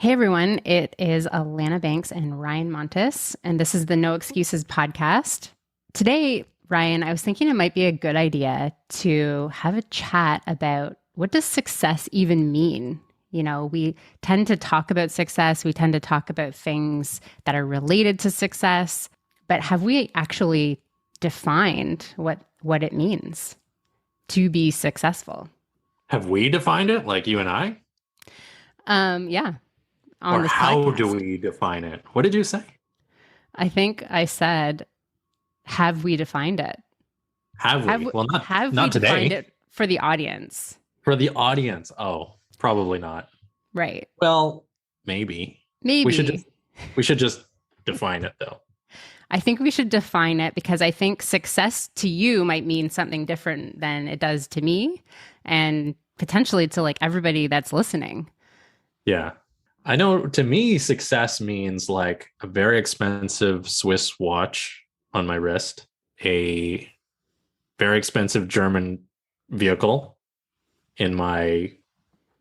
Hey everyone, it is Alana Banks and Ryan Montes, and this is the No Excuses podcast. Today, Ryan, I was thinking it might be a good idea to have a chat about what does success even mean? We tend to talk about success, we tend to talk about things that are related to success, but have we actually defined what it means to be successful? Have we defined it, like you and I? Yeah, on Or this how do podcast. we define it? What did you say? I think I said, have we defined it? Have we? Well, Have we not defined today. it for the audience? For the audience. Oh, probably not. Right. Well, maybe. We should Maybe. just we should just define it though. I think we should define it because I think success to you might mean something different than it does to me and potentially to like everybody that's listening. Yeah. I know to me success means like a very expensive Swiss watch on my wrist, a very expensive German vehicle in my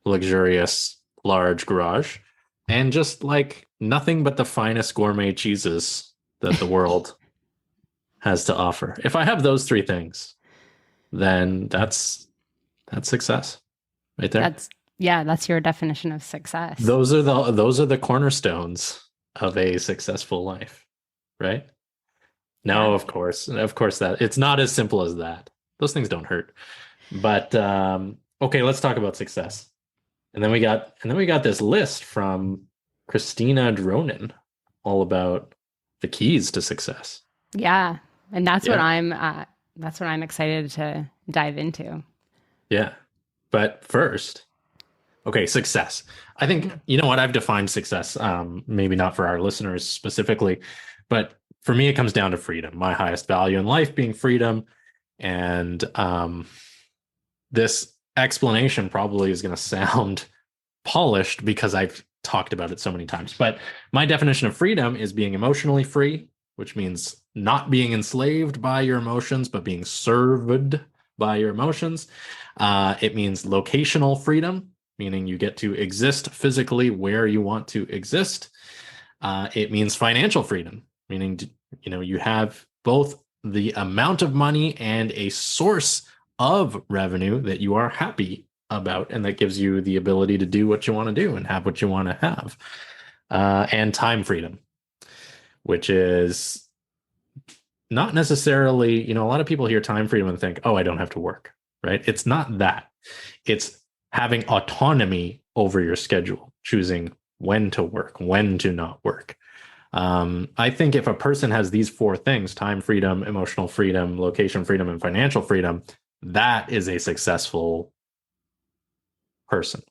luxurious large garage, and just like nothing but the finest gourmet cheeses that the world has to offer. If I have those three things, then that's success right there. That's yeah, that's your definition of success. Those are the cornerstones of a successful life, right? Yeah. No, of course that it's not as simple as that. Those things don't hurt. But okay, let's talk about success. And then we got this list from Christina Dronin all about the keys to success. Yeah. And Yeah. that's what I'm excited to dive into. Yeah. But first, okay, success. I think you know what I've defined success, maybe not for our listeners specifically, but for me it comes down to freedom. My highest value in life being freedom. And this explanation probably is going to sound polished because I've talked about it so many times. But my definition of freedom is being emotionally free, which means not being enslaved by your emotions, but being served by your emotions. It means locational freedom, meaning you get to exist physically where you want to exist. It means financial freedom, meaning you have both the amount of money and a source of revenue that you are happy about, and that gives you the ability to do what you want to do and have what you want to have. And time freedom, which is not necessarily, a lot of people hear time freedom and think, oh, I don't have to work, right? It's not that. It's having autonomy over your schedule, choosing when to work, when to not work. I think if a person has these four things, time freedom, emotional freedom, location freedom, and financial freedom, that is a successful person.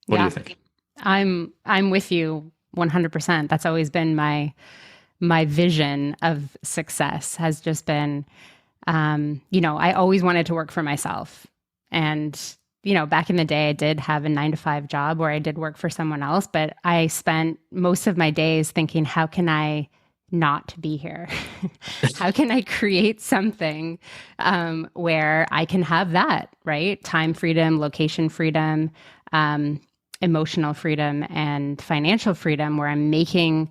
What do you Yeah. think? I'm with you 100%. That's always been my vision of success has just been I always wanted to work for myself. And back in the day I did have a 9 to 5 job where I did work for someone else, but I spent most of my days thinking, how can I not be here? How can I create something where I can have that, right? Time freedom, location freedom, um, emotional freedom, and financial freedom, where I'm making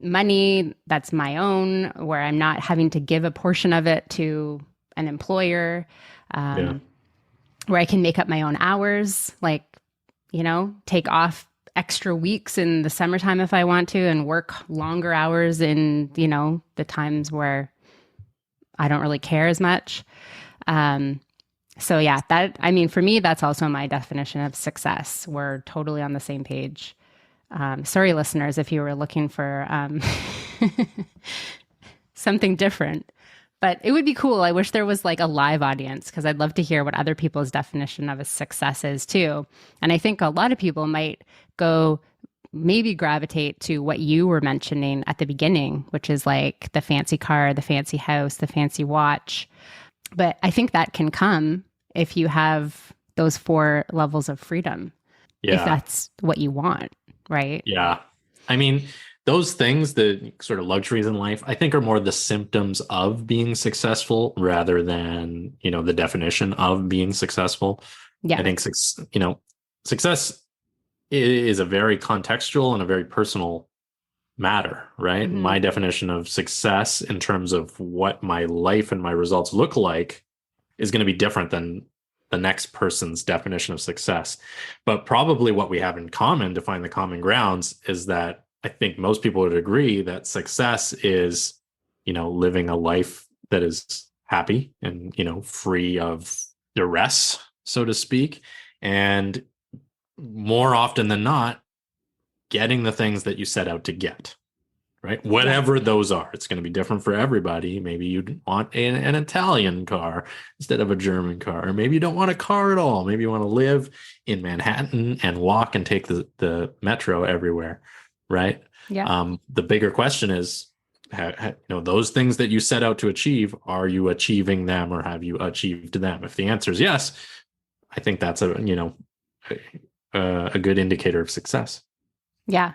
money that's my own, where I'm not having to give a portion of it to an employer, Yeah. um, where I can make up my own hours, like, take off extra weeks in the summertime if I want to and work longer hours in, the times where I don't really care as much. Um, so yeah, for me, that's also my definition of success. We're totally on the same page. Sorry, listeners, if you were looking for something different, but it would be cool. I wish there was like a live audience because I'd love to hear what other people's definition of a success is too. And I think a lot of people might go maybe gravitate to what you were mentioning at the beginning, which is like the fancy car, the fancy house, the fancy watch. But I think that can come if you have those four levels of freedom, if Yeah. that's what you want, right? Yeah. I mean, those things, the sort of luxuries in life, I think are more the symptoms of being successful rather than, the definition of being successful. I Yeah. think, success is a very contextual and a very personal matter, right? Hmm. My definition of success in terms of what my life and my results look like is going to be different than the next person's definition of success. But probably what we have in common to find the common grounds is that I think most people would agree that success is, living a life that is happy and, free of duress, so to speak. And more often than not, getting the things that you set out to get, right? Yeah. Whatever those are, it's going to be different for everybody. Maybe you want an Italian car instead of a German car, or maybe you don't want a car at all. Maybe you want to live in Manhattan and walk and take the metro everywhere, right? Yeah. The bigger question is, those things that you set out to achieve, are you achieving them, or have you achieved them? If the answer is yes, I think that's a good indicator of success. Yeah.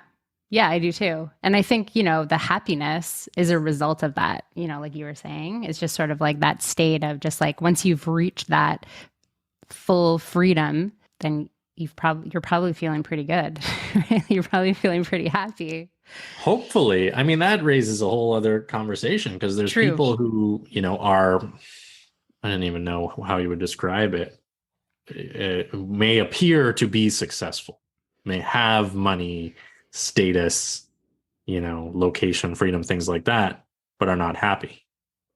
Yeah, I do too. And I think, the happiness is a result of that, like you were saying. It's just sort of like that state of just like once you've reached that full freedom, then you're probably feeling pretty good. Right? You're probably feeling pretty happy. Hopefully. I mean, that raises a whole other conversation because there's True. people who, are, I don't even know how you would describe it, may appear to be successful, may have money, status, location, freedom, things like that, but are not happy,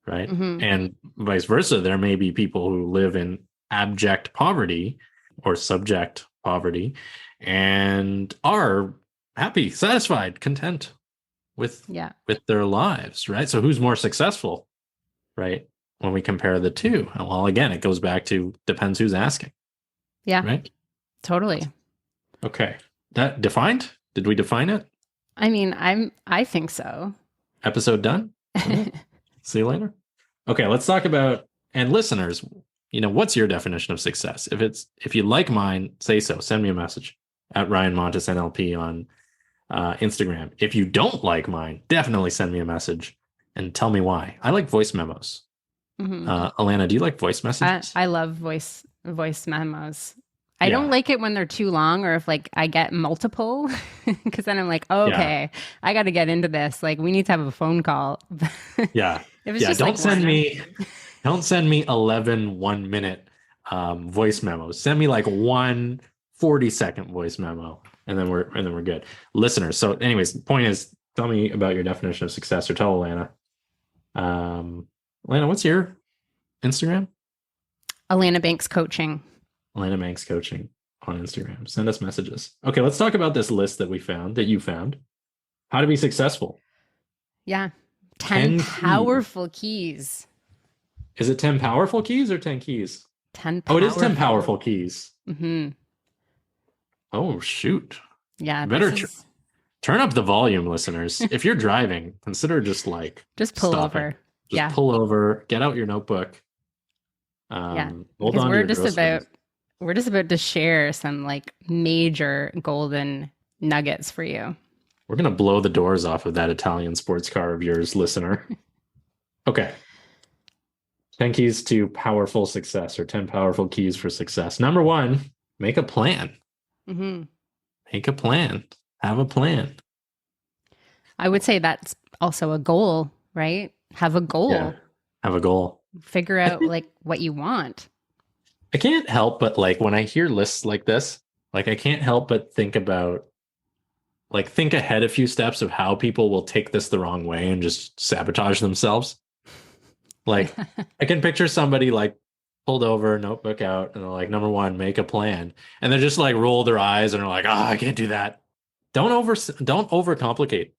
right? Hmm. And vice versa. There may be people who live in abject poverty or subject poverty and are happy, satisfied, content with Yeah. with their lives, right? So who's more successful, right? When we compare the two, well, again, it goes back to depends who's asking, Yeah. right? Totally. Okay, that defined. Did we define it? I mean, I think so. Episode done. All right. See you later. Okay, let's talk about, and listeners, what's your definition of success? If you like mine, say so. Send me a message at Ryan Montes NLP on Instagram. If you don't like mine, definitely send me a message and tell me why. I like voice memos. Hmm. Alana, do you like voice messages? I love voice memos. I don't Yeah. like it when they're too long or if like I get multiple because then I'm like, oh, Yeah. okay, I got to get into this. Like we need to have a phone call. Yeah. If it's Yeah. just Don't like send one, me 11 1-minute voice memos. Send me like one 40-second voice memo, and then we're good. Listeners. So, anyways, the point is, tell me about your definition of success, or tell Alana. Alana, what's your Instagram? Alana Banks Coaching. Alana Banks Coaching on Instagram. Send us messages. Okay, let's talk about this list that you found. How to be successful. Yeah. 10 10 powerful keys. Is it 10 powerful keys or 10 keys? 10 Oh, it is 10 powerful. powerful keys. Mm-hmm. Oh, shoot. Yeah. Better turn up the volume, listeners. If you're driving, consider just pull stopping. over. Just Yeah. pull over, get out your notebook. Yeah. Hold Because on to your groceries. we're just about to share some like major golden nuggets for you. We're going to blow the doors off of that Italian sports car of yours, listener. Okay. 10 keys to powerful success, or 10 powerful keys for success. Number 1, make a plan. Mm-hmm. Make a plan. Have a plan. I would say that's also a goal, right? Have a goal. Yeah. Have a goal. Figure out like what you want. I can't help but when I hear lists like this, I can't help but think about think ahead a few steps of how people will take this the wrong way and just sabotage themselves. I can picture somebody pulled over, notebook out, and they're like, number 1, make a plan. And they're just roll their eyes and are like, I can't do that. Don't overcomplicate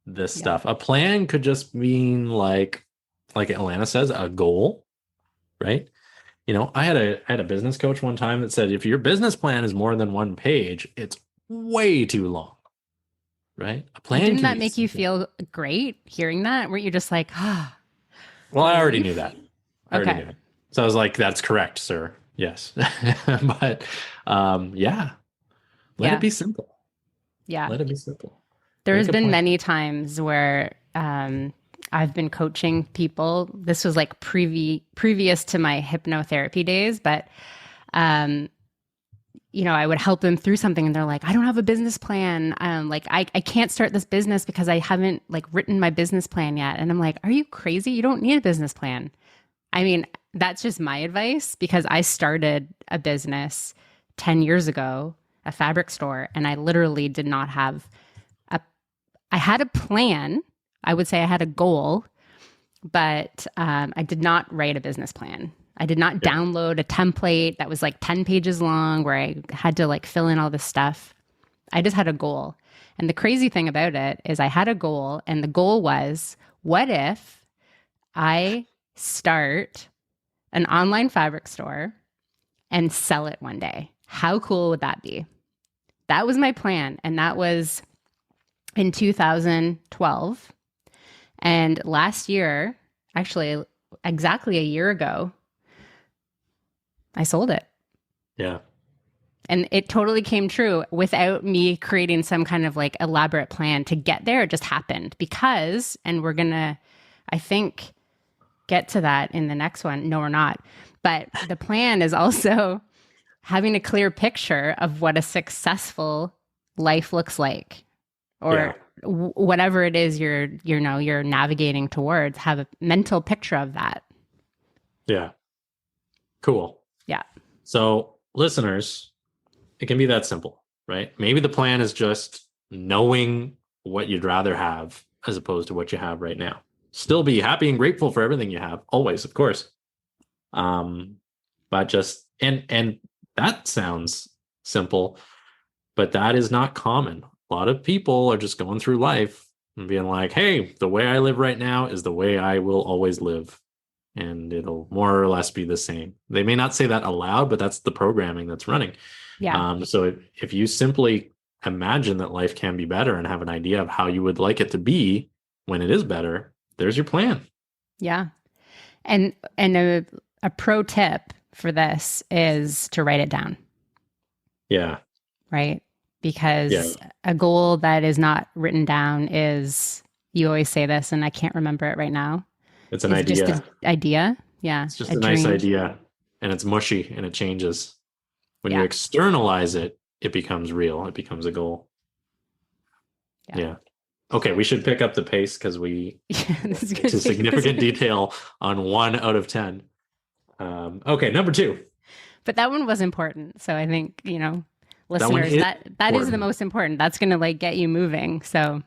this stuff. A plan could just mean like Atlanta says, a goal, right? I had a business coach one time that said, if your business plan is more than 1 page, it's way too long, right? A plan. Didn't that make you feel great hearing that? Weren't you just like, ah? Well, I already knew that. Okay. So I was like, that's correct, sir. Yes. But let it be simple. Yeah. Let it be simple. There has been many times where I've been coaching people. This was like previous to my hypnotherapy days, but I would help them through something and they're like, I don't have a business plan. Like I can't start this business because I haven't like written my business plan yet. And I'm like, are you crazy? You don't need a business plan. I mean, that's just my advice because I started a business 10 years ago, a fabric store, and I literally did not have a, I had a plan. I would say I had a goal, but I did not write a business plan. I did not Yeah. download a template that was like 10 pages long where I had to like fill in all this stuff. I just had a goal. And the crazy thing about it is I had a goal, and the goal was, what if I start an online fabric store and sell it one day? How cool would that be? That was my plan. And that was in 2012. And last year, actually, exactly a year ago, I sold it. Yeah. And it totally came true without me creating some kind of like elaborate plan to get there. It just happened because, and we're going to, I think, get to that in the next one. No, we're not. But the plan is also having a clear picture of what a successful life looks like, Yeah. or whatever it is you're navigating towards. Have a mental picture of that. Yeah. Cool. Yeah. So, listeners, it can be that simple, right? Maybe the plan is just knowing what you'd rather have as opposed to what you have right now. Still be happy and grateful for everything you have, always, of course. But just and that sounds simple, but that is not common. A lot of people are just going through life and being like, "Hey, the way I live right now is the way I will always live." And it'll more or less be the same. They may not say that aloud, but that's the programming that's running. Yeah. So if you simply imagine that life can be better and have an idea of how you would like it to be when it is better, there's your plan. Yeah. And a pro tip for this is to write it down, Yeah. right? Yeah. Because a goal that is not written down is, you always say this, and I can't remember it right now, It's an is just an idea. idea. Yeah. It's just A a nice dream. idea and it's mushy and it changes. When you Yeah. externalize it, it becomes real. It becomes a goal. Yeah. Yeah. Okay, we should pick up the pace because we Yeah. This is went into significant detail on 1 out of 10. Okay, number 2. But that one was important. So I think, That one listeners, is that is the important. most important. That's going to like get you moving. So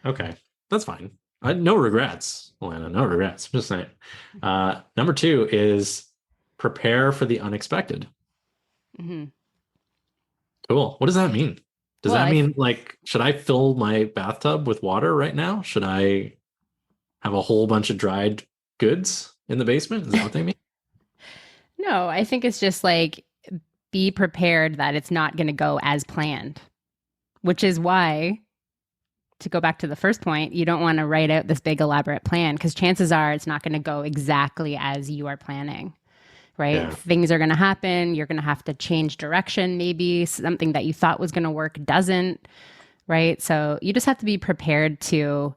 Okay, that's fine. No regrets, Alana. No regrets. I'm just saying. Number 2 is prepare for the unexpected. mhm. Cool. What does that mean? Does Well, that mean like should I fill my bathtub with water right now? Should I have a whole bunch of dried goods in the basement? Is that what they mean? no, I think it's just like, be prepared that it's not going to go as planned, which is why, to go back to the first point, you don't want to write out this big elaborate plan because chances are it's not going to go exactly as you are planning, right? Yeah. Things are going to happen. You're going to have to change direction. Maybe something that you thought was going to work doesn't, right? So you just have to be prepared to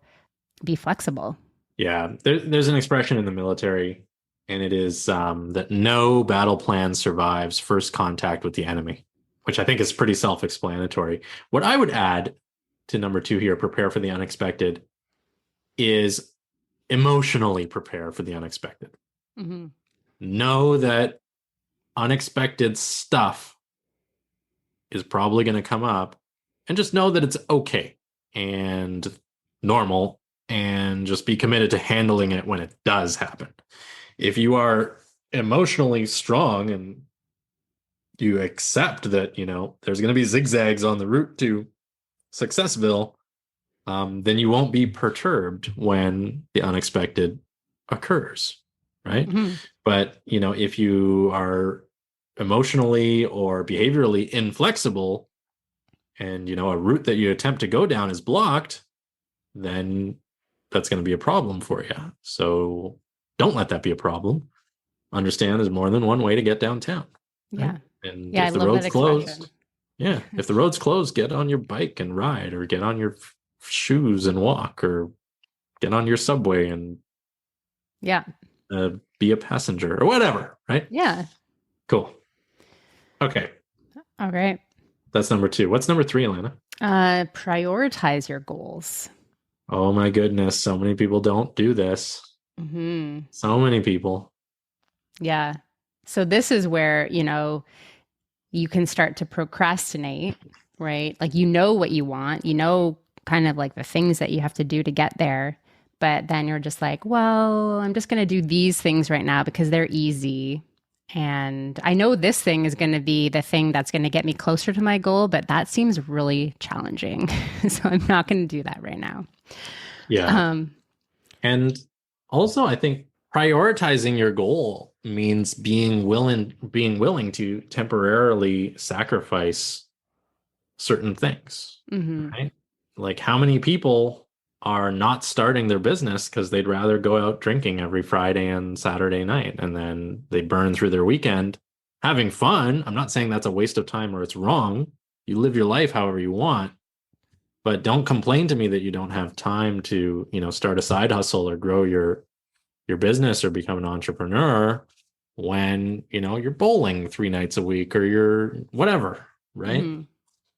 be flexible. Yeah. There's an expression in the military, and it is that no battle plan survives first contact with the enemy, which I think is pretty self-explanatory. What I would add to number 2 here, prepare for the unexpected, is emotionally prepare for the unexpected. Mm-hmm. Know that unexpected stuff is probably going to come up, and just know that it's okay and normal, and just be committed to handling it when it does happen. If you are emotionally strong and you accept that, there's going to be zigzags on the route to Successville, then you won't be perturbed when the unexpected occurs, right? Mm-hmm. But, if you are emotionally or behaviorally inflexible and, a route that you attempt to go down is blocked, then that's going to be a problem for you. So don't let that be a problem. Understand there's more than one way to get downtown. Right? Yeah. And Yeah. I if the love that road's expression. closed, yeah, if the road's closed, get on your bike and ride, or get on your shoes and walk, or get on your subway and Yeah. be a passenger or whatever. Right? Yeah. Cool. Okay. All right. That's number two. What's number three, Alana? Prioritize your goals. Oh my goodness, so many people don't do this. Hmm. So many people. Yeah. So this is where, you can start to procrastinate, right? Like, what you want, kind of like the things that you have to do to get there. But then you're just like, well, I'm just going to do these things right now because they're easy. And I know this thing is going to be the thing that's going to get me closer to my goal, but that seems really challenging. So I'm not going to do that right now. Yeah. Um, And also I think prioritizing your goal means being willing to temporarily sacrifice certain things, mhm. right? Like how many people are not starting their business because they'd rather go out drinking every Friday and Saturday night and then they burn through their weekend having fun. I'm not saying that's a waste of time or it's wrong. You live your life however you want, but don't complain to me that you don't have time to, start a side hustle or grow your business or become an entrepreneur when, you're bowling 3 nights a week or you're whatever, right? Mhm.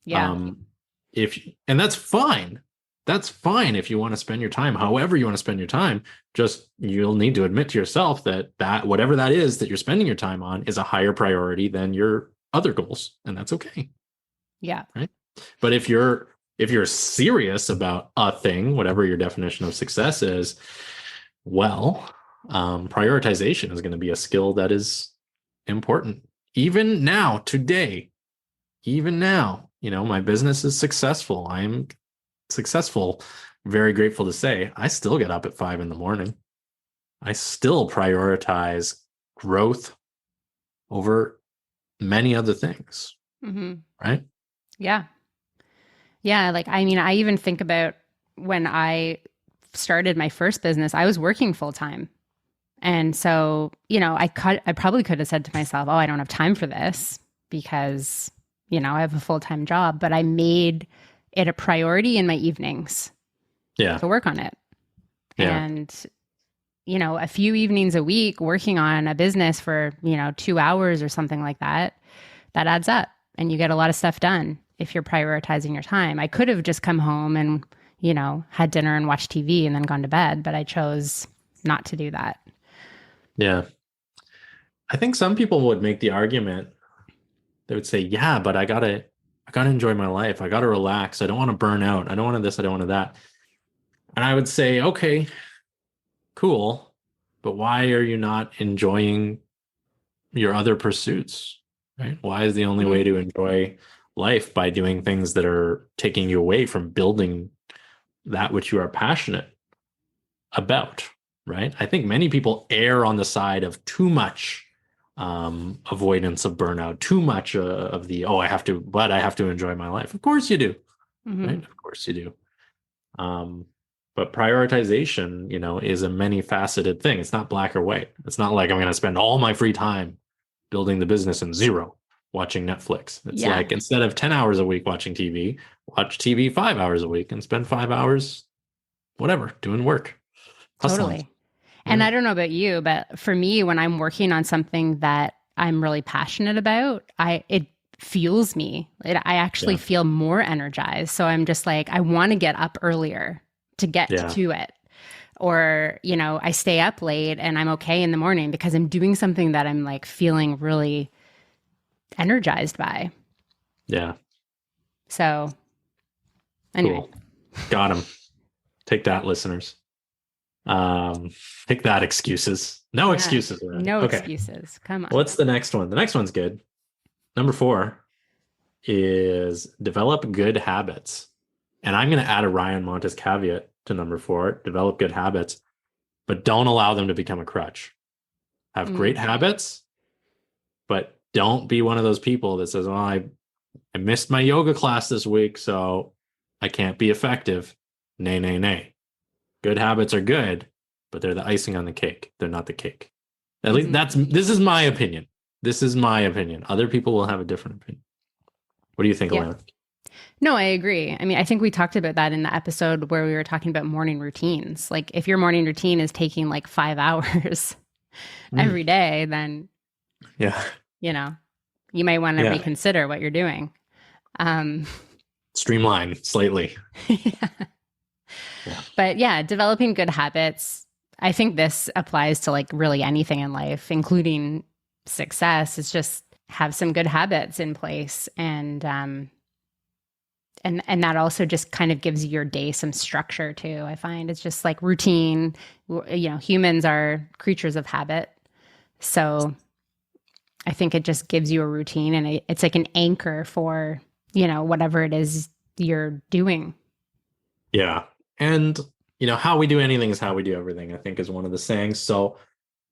Yeah. Um, if and that's fine. That's fine if you want to spend your time however you want to spend your time. Just you'll need to admit to yourself that whatever that is that you're spending your time on is a higher priority than your other goals, and that's okay, Yeah. right? But if you're serious about a thing, whatever your definition of success is, well, prioritization is going to be a skill that is important. Even now, today, even now, my business is successful. I'm successful. Very grateful to say I still get up at 5 in the morning. I still prioritize growth over many other things, Mhm. right? Yeah. Yeah, like I mean, I even think about when I started my first business, I was working full time. And so, I probably could have said to myself, "Oh, I don't have time for this because, I have a full-time job." But I made it a priority in my evenings Yeah. to work on it. Yeah. And, a few evenings a week working on a business for, 2 hours or something like that, that adds up and you get a lot of stuff done if you're prioritizing your time. I could have just come home and, had dinner and watched TV and then gone to bed, but I chose not to do that. Yeah. I think some people would make the argument. They would say, "Yeah, but I gotta enjoy my life. I gotta relax. I don't want to burn out. I don't want to this. I don't want to that." And I would say, "Okay, cool, but why are you not enjoying your other pursuits, right? Why is the only way Mm-hmm. to enjoy life by doing things that are taking you away from building that which you are passionate about, right? I think many people err on the side of too much avoidance of burnout, too much of the, oh, but I have to enjoy my life. Of course you do, Mm-hmm. right? Of course you do. Um, but prioritization, is a many faceted thing. It's not black or white. It's not like I'm going to spend all my free time building the business and zero watching Netflix. It's Yeah, like instead of 10 hours a week watching TV, watch TV 5 hours a week and spend 5 hours, whatever, doing work, hustling. totally. And Yeah. I don't know about you, but for me, when I'm working on something that I'm really passionate about, it fuels me. I actually Yeah. feel more energized. So I'm just like, I want to get up earlier to get Yeah. to it. Or, I stay up late and I'm okay in the morning because I'm doing something that I'm like feeling really energized by. Yeah. So anyway, Cool. Got him. Take that, listeners. Um, Take that, excuses. No yeah, excuses around it. no Okay. excuses. Come on. What's the next one? The next one's good. Number 4 is develop good habits. And I'm going to add a Ryan Montes caveat to number 4, develop good habits, but don't allow them to become a crutch. Have Mm, great habits, but don't be one of those people that says, "Oh, I missed my yoga class this week, so I can't be effective." Nay, nay, nay. Good habits are good, but they're the icing on the cake. They're not the cake. At least mhm. this is my opinion. This is my opinion. Other people will have a different opinion. What do you think, Yeah. Alana? No, I agree. I mean, I think we talked about that in the episode where we were talking about morning routines. Like, if your morning routine is taking like 5 hours Mm, every day, then, yeah. you know, You might want to Yeah. reconsider what you're doing. Um, Streamline slightly. yeah. Yeah. But yeah, developing good habits. I think this applies to like really anything in life, including success. Is just have some good habits in place, and that also just kind of gives your day some structure too. I find it's just like routine. You know, humans are creatures of habit, so I think it just gives you a routine, and it's like an anchor for, you know, whatever it is you're doing. Yeah. And, how we do anything is how we do everything, I think is one of the sayings. So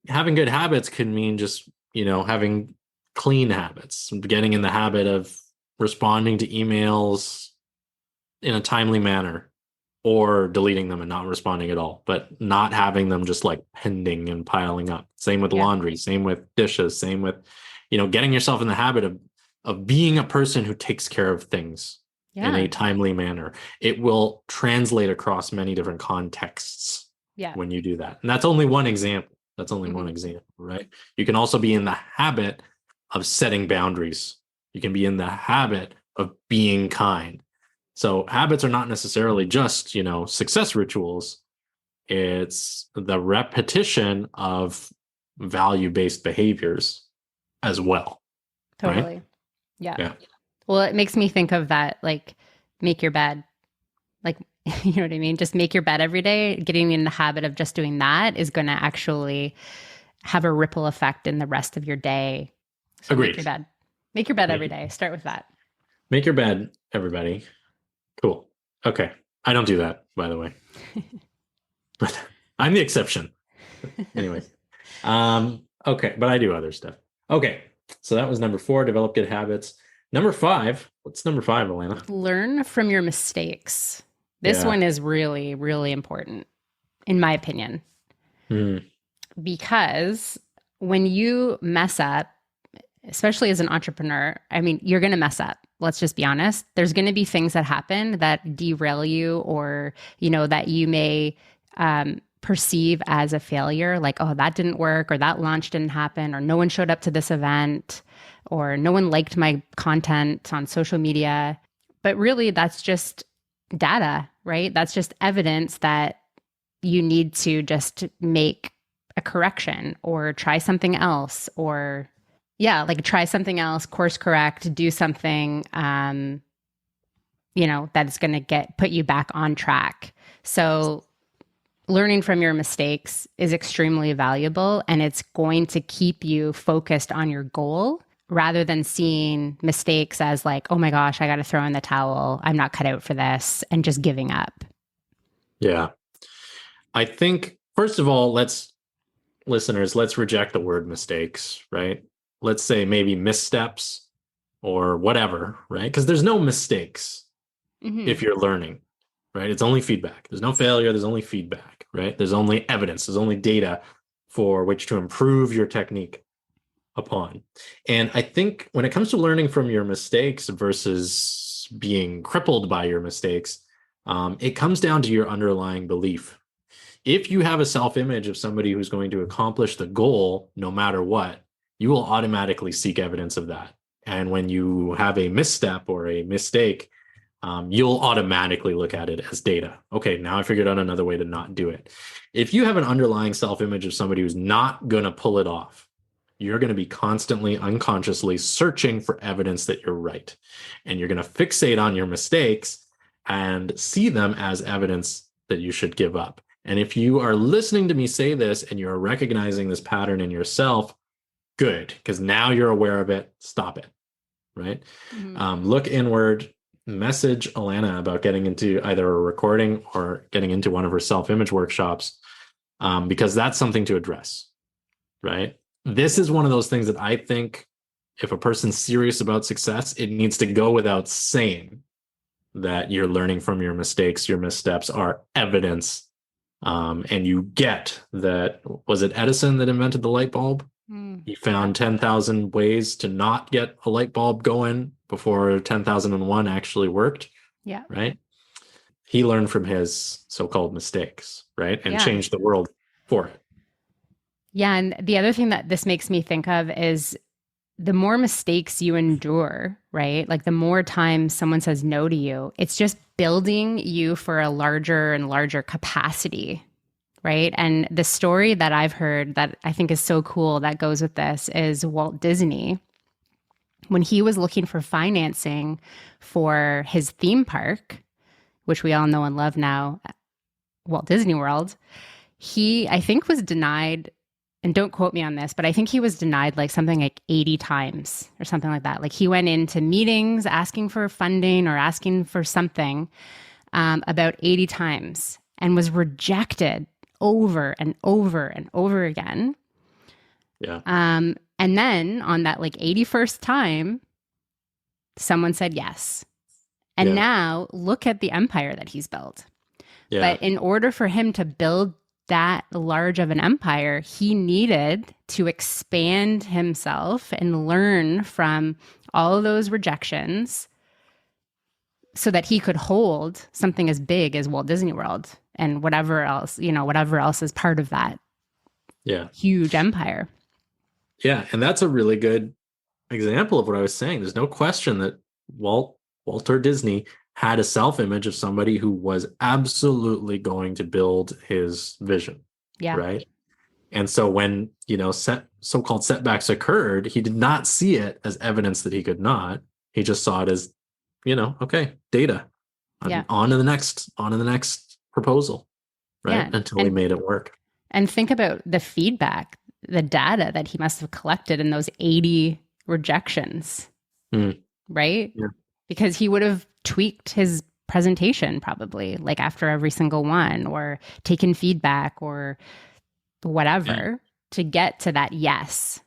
having good habits can mean just, having clean habits, getting in the habit of responding to emails in a timely manner or deleting them and not responding at all, but not having them just like pending and piling up. Same with Yeah. laundry, same with dishes, same with, getting yourself in the habit of being a person who takes care of things in Yeah. a timely manner. It will translate across many different contexts Yeah. when you do that. And that's only one example. That's only one Hmm. example, right? You can also be in the habit of setting boundaries. You can be in the habit of being kind. So habits are not necessarily just, success rituals. It's the repetition of value-based behaviors as well, right? Totally. Yeah. Yeah. Well, it makes me think of that, like, make your bed. Like, you know what I mean? Just make your bed every day. Getting in the habit of just doing that is going to actually have a ripple effect in the rest of your day. So make Agreed. your bed. Make your bed every Make, day. Start with that. make your bed, everybody. Cool. Okay. I don't do that, by the way. But I'm the exception. Anyway. Okay, but I do other stuff. Okay. So that was number 4, develop good habits. Number 5. What's number 5, Alana? Learn from your mistakes. This Yeah. one is really, really important, in my opinion, Hmm. because when you mess up, especially as an entrepreneur, I mean, you're going to mess up. Let's just be honest. There's going to be things that happen that derail you, or, you know, that you may perceive as a failure, like, oh, that didn't work, or that launch didn't happen, or no one showed up to this event, or no one liked my content on social media. But really, that's just data, right? That's just evidence that you need to just make a correction or try something else, or yeah, like try something else, course correct, do something, you know, that's going to put you back on track. So learning from your mistakes is extremely valuable, and it's going to keep you focused on your goal rather than seeing mistakes as like, oh my gosh, I got to throw in the towel. I'm not cut out for this, and just giving up. Yeah. I think, first of all, let's reject the word mistakes, right? Let's say maybe missteps or whatever, right? Because there's no mistakes Mm-hmm. if you're learning, right? It's only feedback. There's no failure. There's only feedback, right? There's only evidence. There's only data for which to improve your technique upon. And I think when it comes to learning from your mistakes versus being crippled by your mistakes, it comes down to your underlying belief. If you have a self-image of somebody who's going to accomplish the goal no matter what, you will automatically seek evidence of that. And when you have a misstep or a mistake, you'll automatically look at it as data. Okay, now I figured out another way to not do it. If you have an underlying self-image of somebody who's not going to pull it off, you're going to be constantly unconsciously searching for evidence that you're right. And you're going to fixate on your mistakes and see them as evidence that you should give up. And if you are listening to me say this and you're recognizing this pattern in yourself, good, because now you're aware of it. Stop it, right? Mm-hmm. Look inward, message Alana about getting into either a recording or getting into one of her self-image workshops, because that's something to address, right? This is one of those things that I think if a person's serious about success, it needs to go without saying that you're learning from your mistakes, your missteps are evidence. And you get that, was it Edison that invented the light bulb? He Yeah. found 10,000 ways to not get a light bulb going before 10,001 actually worked, Yeah. right? He learned from his so-called mistakes, right? And Yeah. changed the world for it. Yeah. And the other thing that this makes me think of is the more mistakes you endure, right? Like the more times someone says no to you, it's just building you for a larger and larger capacity, right? And the story that I've heard that I think is so cool that goes with this is Walt Disney. When he was looking for financing for his theme park, which we all know and love now, Walt Disney World, he, I think, was denied, and don't quote me on this, but I think he was denied like something like 80 times or something like that. Like he went into meetings asking for funding or asking for something about 80 times and was rejected over and over and over again. Yeah. And then on that like 81st time, someone said yes. And Yeah. now look at the empire that he's built. Yeah. But in order for him to build that large of an empire, he needed to expand himself and learn from all of those rejections so that he could hold something as big as Walt Disney World and whatever else, whatever else is part of that huge empire. Yeah. And that's a really good example of what I was saying. There's no question that Walter Disney had a self-image of somebody who was absolutely going to build his vision. Yeah. Right. And so when, so-called setbacks occurred, he did not see it as evidence that he could not. He just saw it as, okay, data. On to the next proposal. Right. Yeah. Until he made it work. And think about the feedback, the data that he must have collected in those 80 rejections. Right? Yeah. Because he would have tweaked his presentation probably like after every single one or taken feedback or whatever to get to that yes.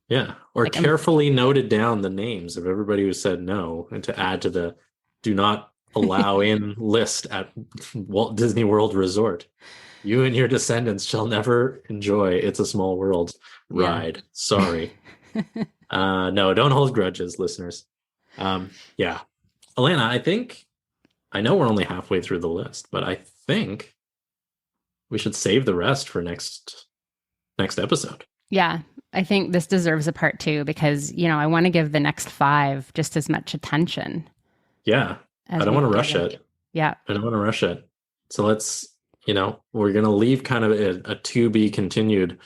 Yeah. Or carefully noted down the names of everybody who said no and to add to the do not allow in list at Walt Disney World Resort. You and your descendants shall never enjoy It's a Small World ride. Sorry. No, don't hold grudges, listeners. Yeah. Alana, I know we're only halfway through the list, but I think we should save the rest for next episode. Yeah. I think this deserves a part 2 because, I want to give the next 5 just as much attention. Yeah. I don't want to rush it. Yeah. I don't want to rush it. So let's, we're going to leave kind of a to be continued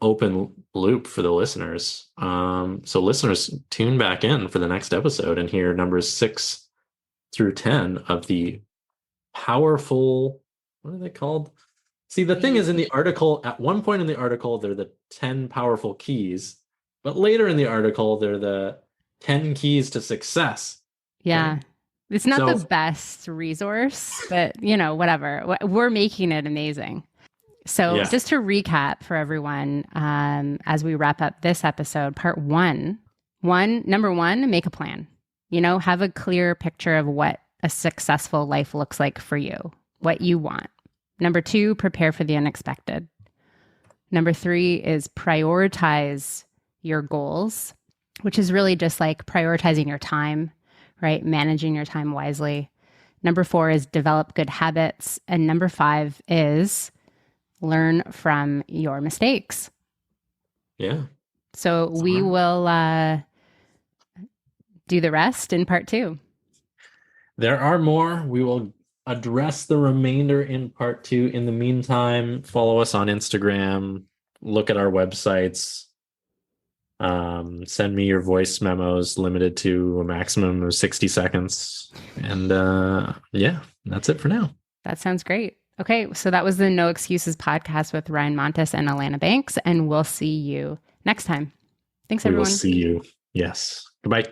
open loop for the listeners. So listeners, tune back in for the next episode and hear numbers 6 through 10 of the powerful, what are they called? See, the thing is in the article, at one point in the article, they're the 10 powerful keys, but later in the article, they're the 10 keys to success. Yeah. Okay? It's not the best resource, but whatever. We're making it amazing. So just to recap for everyone, as we wrap up this episode, part 1, number 1, make a plan. Have a clear picture of what a successful life looks like for you, what you want. Number 2, prepare for the unexpected. Number 3 is prioritize your goals, which is really just like prioritizing your time, right? Managing your time wisely. Number 4 is develop good habits. And number 5 is learn from your mistakes. Yeah. So we will do the rest in part 2. There are more. We will address the remainder in part 2. In the meantime, follow us on Instagram, look at our websites, send me your voice memos limited to a maximum of 60 seconds. And that's it for now. That sounds great. Okay, so that was the No Excuses podcast with Ryan Montes and Alana Banks, and we'll see you next time. Thanks, everyone. We will see you. Yes. Goodbye.